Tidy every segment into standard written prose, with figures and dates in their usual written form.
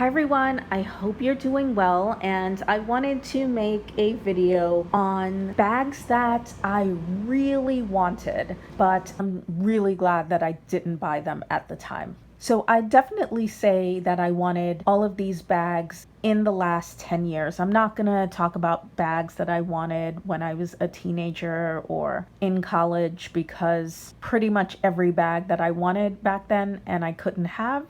Hi everyone, I hope you're doing well, and I wanted to make a video on bags that I really wanted, but I'm really glad that I didn't buy them at the time. So I definitely say that I wanted all of these bags in the last 10 years. I'm not gonna talk about bags that I wanted when I was a teenager or in college, because pretty much every bag that I wanted back then and I couldn't have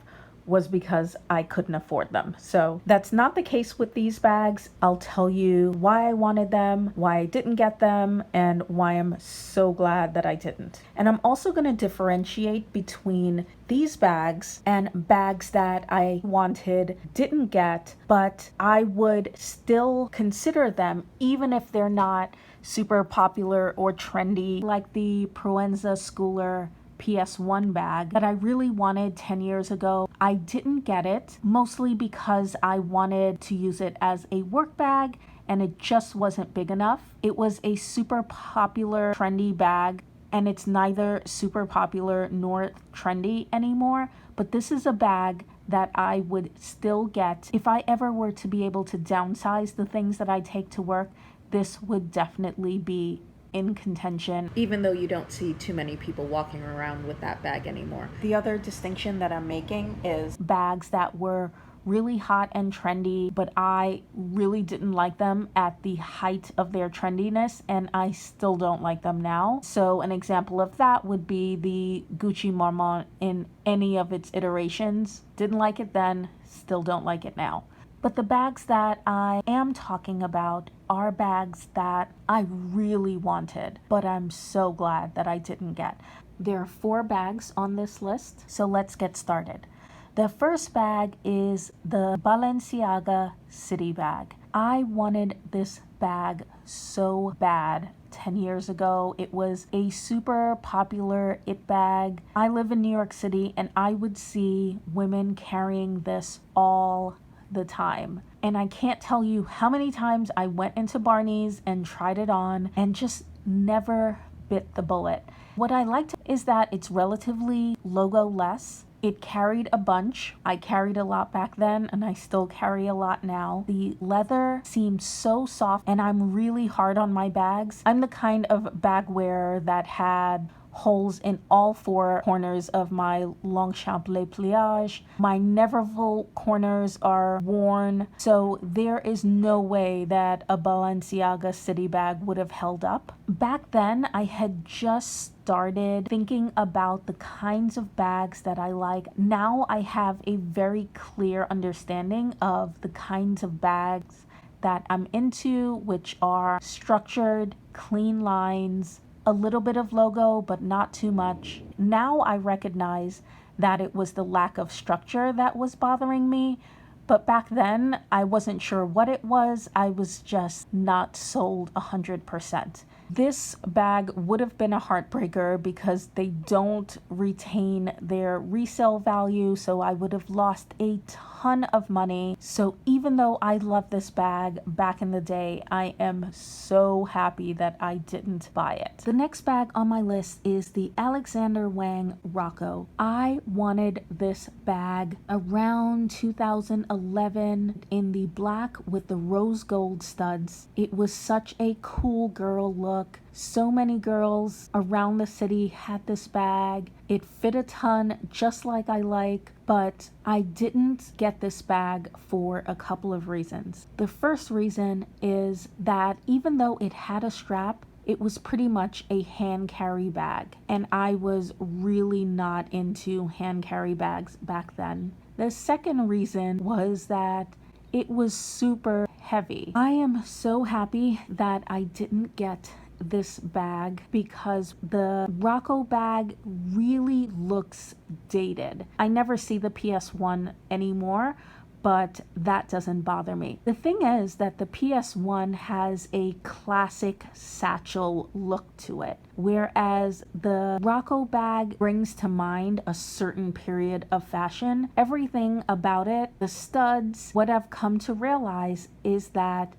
was because I couldn't afford them. So that's not the case with these bags. I'll tell you why I wanted them, why I didn't get them, and why I'm so glad that I didn't. And I'm also going to differentiate between these bags and bags that I wanted, didn't get, but I would still consider them even if they're not super popular or trendy, like the Proenza Schooler PS1 bag that I really wanted 10 years ago. I didn't get it, mostly because I wanted to use it as a work bag and it just wasn't big enough. It was a super popular, trendy bag, and it's neither super popular nor trendy anymore. But this is a bag that I would still get. If I ever were to be able to downsize the things that I take to work, this would definitely be in contention, even though you don't see too many people walking around with that bag anymore. The other distinction that I'm making is bags that were really hot and trendy, but I really didn't like them at the height of their trendiness, and I still don't like them now. So an example of that would be the Gucci Marmont in any of its iterations. Didn't like it then, still don't like it now. But the bags that I am talking about are bags that I really wanted, but I'm so glad that I didn't get. There are 4 bags on this list, so let's get started. The first bag is the Balenciaga City bag. I wanted this bag so bad 10 years ago. It was a super popular it bag. I live in New York City and I would see women carrying this all the time. And I can't tell you how many times I went into Barney's and tried it on and just never bit the bullet. What I liked is that it's relatively logo-less. It carried a bunch. I carried a lot back then and I still carry a lot now. The leather seemed so soft, and I'm really hard on my bags. I'm the kind of bag wearer that had holes in all 4 corners of my Longchamp Les Pliages. My Neverfull corners are worn, so there is no way that a Balenciaga City bag would have held up. Back then, I had just started thinking about the kinds of bags that I like. Now I have a very clear understanding of the kinds of bags that I'm into, which are structured, clean lines, a little bit of logo, but not too much. Now I recognize that it was the lack of structure that was bothering me, but back then I wasn't sure what it was. I was just not sold 100%. This bag would have been a heartbreaker because they don't retain their resale value, so I would have lost a ton of money. So even though I love this bag back in the day, I am so happy that I didn't buy it. The next bag on my list is the Alexander Wang Rocco. I wanted this bag around 2011 in the black with the rose gold studs. It was such a cool girl look. So many girls around the city had this bag. It fit a ton, just like I like, but I didn't get this bag for a couple of reasons. The first reason is that even though it had a strap, it was pretty much a hand carry bag, and I was really not into hand carry bags back then. The second reason was that it was super heavy. I am so happy that I didn't get this bag because the Rocco bag really looks dated. I never see the PS1 anymore, but that doesn't bother me. The thing is that the PS1 has a classic satchel look to it, whereas the Rocco bag brings to mind a certain period of fashion. Everything about it, the studs, what I've come to realize is that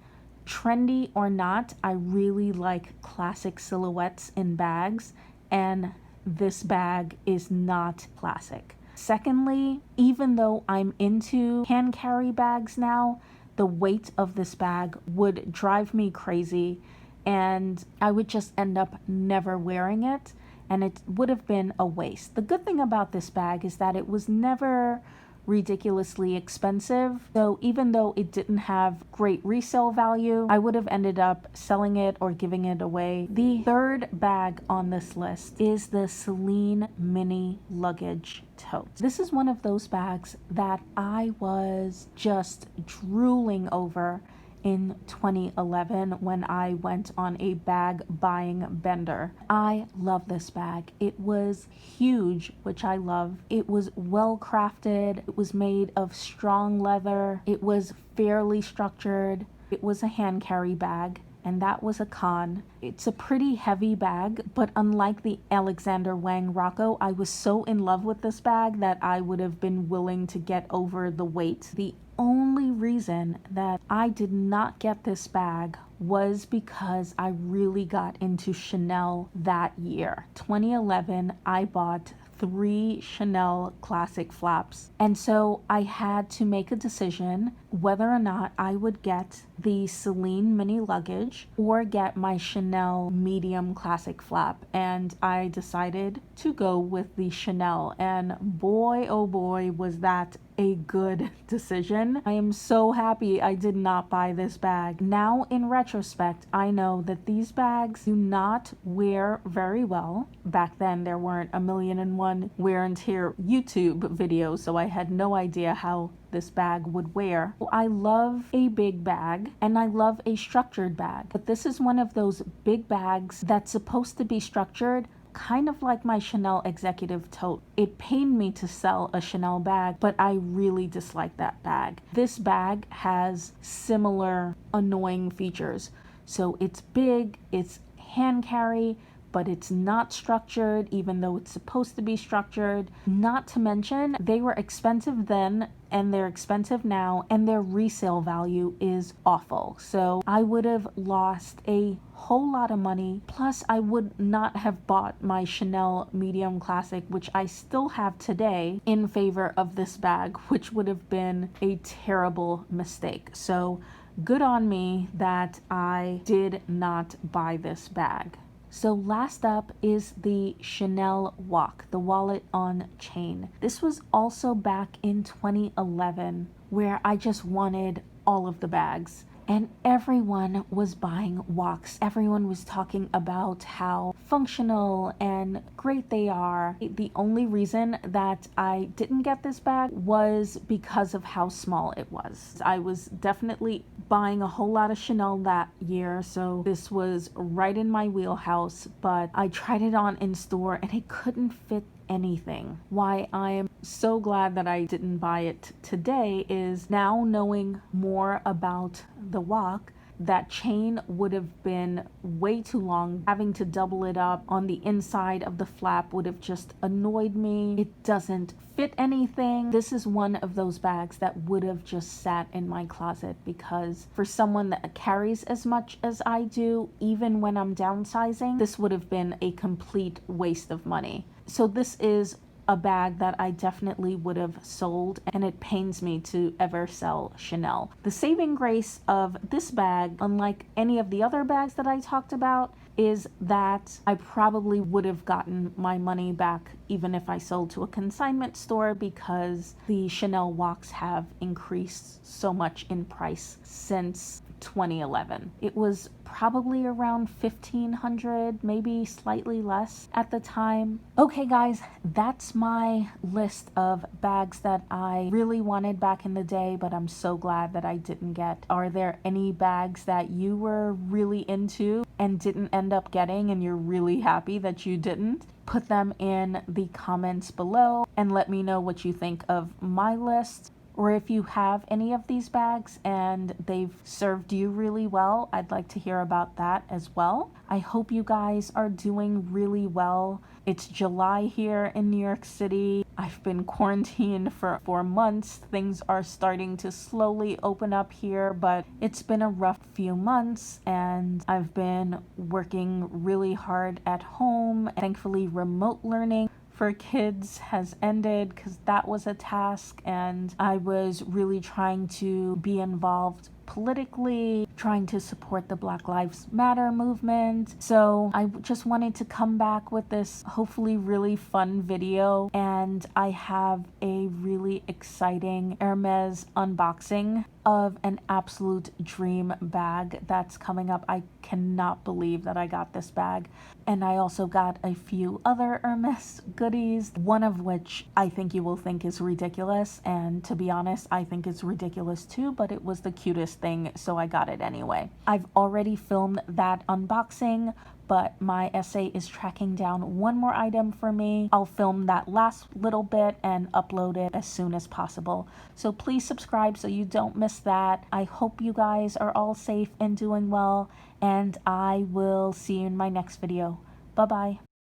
trendy or not, I really like classic silhouettes in bags, and this bag is not classic. Secondly, even though I'm into hand carry bags now, the weight of this bag would drive me crazy and I would just end up never wearing it and it would have been a waste. The good thing about this bag is that it was never ridiculously expensive. So even though it didn't have great resale value, I would have ended up selling it or giving it away. The third bag on this list is the Celine mini luggage tote. This is one of those bags that I was just drooling over in 2011 when I went on a bag buying bender. I love this bag. It was huge, which I love. It was well crafted. It was made of strong leather. It was fairly structured. It was a hand carry bag, and that was a con. It's a pretty heavy bag, but unlike the Alexander Wang Rocco, I was so in love with this bag that I would have been willing to get over the weight. The only reason that I did not get this bag was because I really got into Chanel that year. 2011, I bought 3 Chanel classic flaps. And so I had to make a decision whether or not I would get the Celine mini luggage or get my Chanel medium classic flap. And I decided to go with the Chanel. And boy, oh boy, was that a good decision. I am so happy I did not buy this bag. Now, in retrospect, I know that these bags do not wear very well. Back then, there weren't a million and one wear and tear YouTube videos, so I had no idea how this bag would wear. I love a big bag and I love a structured bag, but this is one of those big bags that's supposed to be structured, kind of like my Chanel executive tote. It pained me to sell a Chanel bag, but I really dislike that bag. This bag has similar annoying features. So it's big, it's hand carry, but it's not structured, even though it's supposed to be structured. Not to mention, they were expensive then and they're expensive now, and their resale value is awful. So I would have lost a whole lot of money. Plus, I would not have bought my Chanel medium classic, which I still have today, in favor of this bag, which would have been a terrible mistake. So good on me that I did not buy this bag. So last up is the Chanel Walk, the wallet on chain. This was also back in 2011, where I just wanted all of the bags. And everyone was buying walks. Everyone was talking about how functional and great they are. The only reason that I didn't get this bag was because of how small it was. I was definitely buying a whole lot of Chanel that year, so this was right in my wheelhouse, but I tried it on in store and it couldn't fit anything. Why I am so glad that I didn't buy it today is now knowing more about the walk, that chain would have been way too long. Having to double it up on the inside of the flap would have just annoyed me. It doesn't fit anything. This is one of those bags that would have just sat in my closet, because for someone that carries as much as I do, even when I'm downsizing, this would have been a complete waste of money. So this is a bag that I definitely would have sold, and it pains me to ever sell Chanel. The saving grace of this bag, unlike any of the other bags that I talked about, is that I probably would have gotten my money back even if I sold to a consignment store, because the Chanel walks have increased so much in price since 2011. It was probably around $1,500, maybe slightly less at the time. Okay guys, that's my list of bags that I really wanted back in the day, but I'm so glad that I didn't get. Are there any bags that you were really into and didn't end up getting and you're really happy that you didn't? Put them in the comments below and let me know what you think of my list. Or if you have any of these bags and they've served you really well, I'd like to hear about that as well. I hope you guys are doing really well. It's July here in New York City. I've been quarantined for 4 months. Things are starting to slowly open up here, but it's been a rough few months and I've been working really hard at home, thankfully remote learning for kids has ended because that was a task, and I was really trying to be involved politically, trying to support the Black Lives Matter movement. So I just wanted to come back with this hopefully really fun video, and I have a really exciting Hermes unboxing of an absolute dream bag that's coming up. I cannot believe that I got this bag. And I also got a few other Hermes goodies, one of which I think you will think is ridiculous, and to be honest, I think it's ridiculous too, but it was the cutest thing, so I got it anyway. I've already filmed that unboxing, but my essay is tracking down one more item for me. I'll film that last little bit and upload it as soon as possible. So please subscribe so you don't miss that. I hope you guys are all safe and doing well, and I will see you in my next video. Bye-bye.